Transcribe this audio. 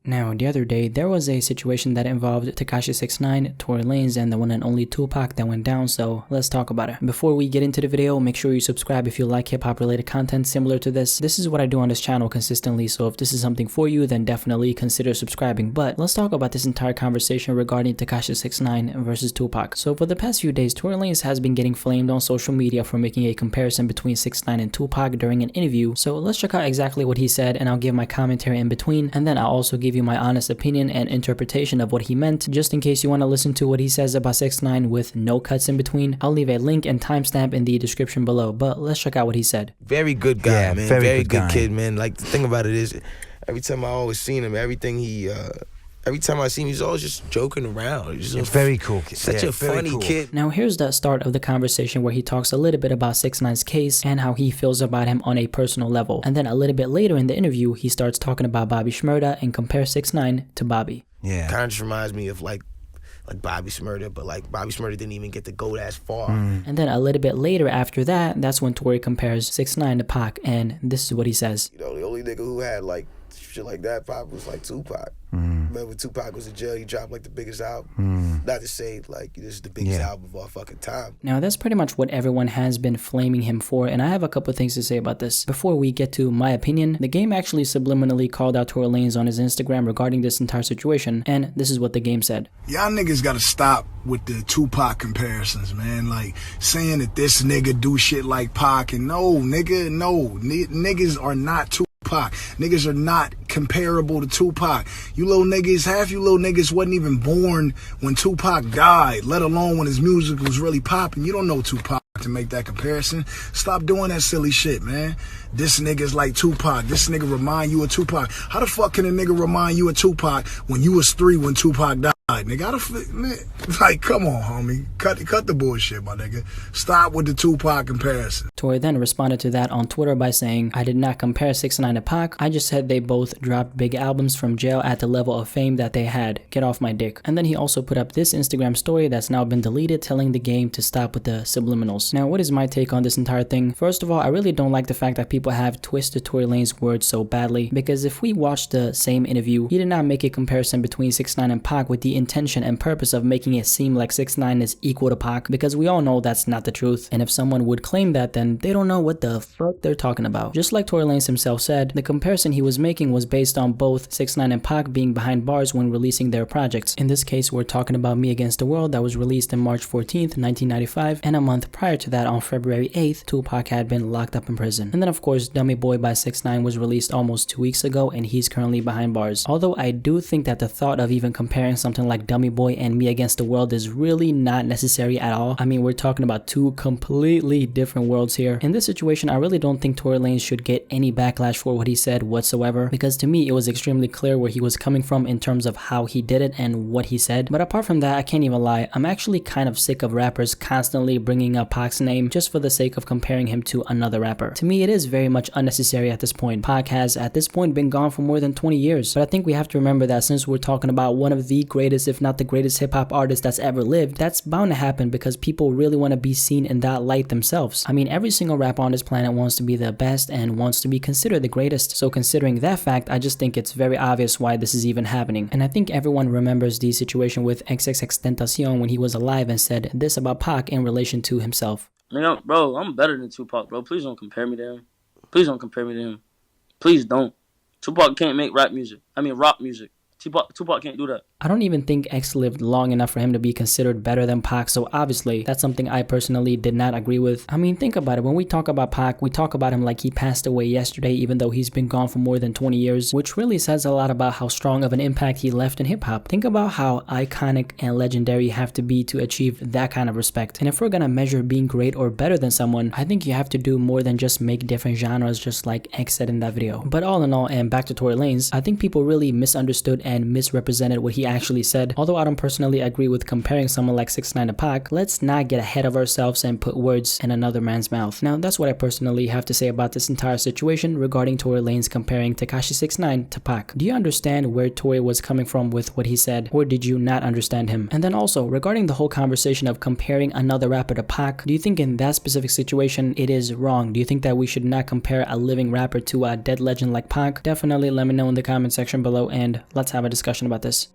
Now, the other day, there was a situation that involved Tekashi 6ix9ine, Tory Lanez, and the one and only Tupac that went down, so let's talk about it. Before we get into the video, make sure you subscribe if you like hip-hop related content similar to this. This is what I do on this channel consistently, so if this is something for you, then definitely consider subscribing. But let's talk about this entire conversation regarding Tekashi 6ix9ine versus Tupac. So for the past few days, Tory Lanez has been getting flamed on social media for making a comparison between 6ix9ine and Tupac during an interview. So let's check out exactly what he said, and I'll give my commentary in between, and then I'll also give you my honest opinion and interpretation of what he meant, just in case you want to listen to what he says about 6ix9ine with no cuts in between. I'll leave a link and timestamp in the description below, but let's check out what he said. Very good guy, yeah, man. Very good kid, man. Like, the thing about it is, every time I always seen him, every time I see him, he's always just joking around. He's just very cool kid. Such a funny kid. Now here's the start of the conversation where he talks a little bit about 6ix9ine's case and how he feels about him on a personal level. And then a little bit later in the interview, he starts talking about Bobby Shmurda and compares 6ix9ine to Bobby. Yeah. Kind of just reminds me of like Bobby Shmurda, but like Bobby Shmurda didn't even get to go that far. And then a little bit later after that, that's when Tory compares 6ix9ine to Pac, and this is what he says. You know, the only nigga who had like shit like that probably was like Tupac. Remember Tupac was in jail, he dropped like the biggest album. Not to say like this is the biggest album of all fucking time. Now that's pretty much what everyone has been flaming him for, and I have a couple things to say about this. Before we get to my opinion, the game actually subliminally called out Tory Lanez on his Instagram regarding this entire situation, and this is what the game said. Y'all niggas gotta stop with the Tupac comparisons, man. Like, saying that this nigga do shit like Pac, and no, nigga, no. Niggas are not Tupac. Niggas are not comparable to Tupac. You little niggas, half you little niggas wasn't even born when Tupac died, let alone when his music was really popping. You don't know Tupac to make that comparison. Stop doing that silly shit, man. This nigga's like Tupac. This nigga remind you of Tupac. How the fuck can a nigga remind you of Tupac when you was 3 when Tupac died? Nigga, how the fuck, man? Like, come on, homie. Cut the bullshit, my nigga. Stop with the Tupac comparison. Tory then responded to that on Twitter by saying, I did not compare 6ix9ine to Pac. I just said they both dropped big albums from jail at the level of fame that they had. Get off my dick. And then he also put up this Instagram story that's now been deleted, telling the game to stop with the subliminals. Now, what is my take on this entire thing? First of all, I really don't like the fact that people have twisted Tory Lanez's words so badly, because if we watch the same interview, he did not make a comparison between 6ix9ine and Pac with the intention and purpose of making it seem like 6ix9ine is equal to Pac, because we all know that's not the truth, and if someone would claim that, then they don't know what the fuck they're talking about. Just like Tory Lanez himself said, the comparison he was making was based on both 6ix9ine and Pac being behind bars when releasing their projects. In this case, we're talking about Me Against the World that was released on March 14th, 1995, and a month prior to that, on February 8th, Tupac had been locked up in prison. And then of course, Dummy Boy by 6ix9ine was released almost 2 weeks ago, and he's currently behind bars. Although I do think that the thought of even comparing something like Dummy Boy and Me Against the World is really not necessary at all. I mean, we're talking about two completely different worlds here. In this situation, I really don't think Tory Lanez should get any backlash for what he said whatsoever, because to me, it was extremely clear where he was coming from in terms of how he did it and what he said. But apart from that, I can't even lie, I'm actually kind of sick of rappers constantly bringing up Pac's name just for the sake of comparing him to another rapper. To me, it is very much unnecessary at this point. Pac has, at this point, been gone for more than 20 years. But I think we have to remember that since we're talking about one of the greatest, if not the greatest hip-hop artist that's ever lived, that's bound to happen because people really want to be seen in that light themselves. I mean, every single rapper on this planet wants to be the best and wants to be considered the greatest. So considering that fact, I just think it's very obvious why this is even happening. And I think everyone remembers the situation with XXXTentacion when he was alive and said this about Pac in relation to himself. Man, bro, I'm better than Tupac, bro. Please don't compare me to him. Please don't compare me to him. Please don't. Tupac can't make rock music. Tupac can't do that. I don't even think X lived long enough for him to be considered better than Pac, so obviously that's something I personally did not agree with. I mean, think about it. When we talk about Pac, we talk about him like he passed away yesterday, even though he's been gone for more than 20 years, which really says a lot about how strong of an impact he left in hip-hop. Think about how iconic and legendary you have to be to achieve that kind of respect. And if we're gonna measure being great or better than someone, I think you have to do more than just make different genres, just like X said in that video. But all in all, and back to Tory Lanez, I think people really misunderstood and misrepresented what he actually said. Although I don't personally agree with comparing someone like 6ix9ine to Pac, let's not get ahead of ourselves and put words in another man's mouth. Now, that's what I personally have to say about this entire situation regarding Tory Lanez comparing Tekashi 6ix9ine to Pac. Do you understand where Tory was coming from with what he said, or did you not understand him? And then also, regarding the whole conversation of comparing another rapper to Pac, do you think in that specific situation it is wrong? Do you think that we should not compare a living rapper to a dead legend like Pac? Definitely let me know in the comment section below, and let's have have a discussion about this.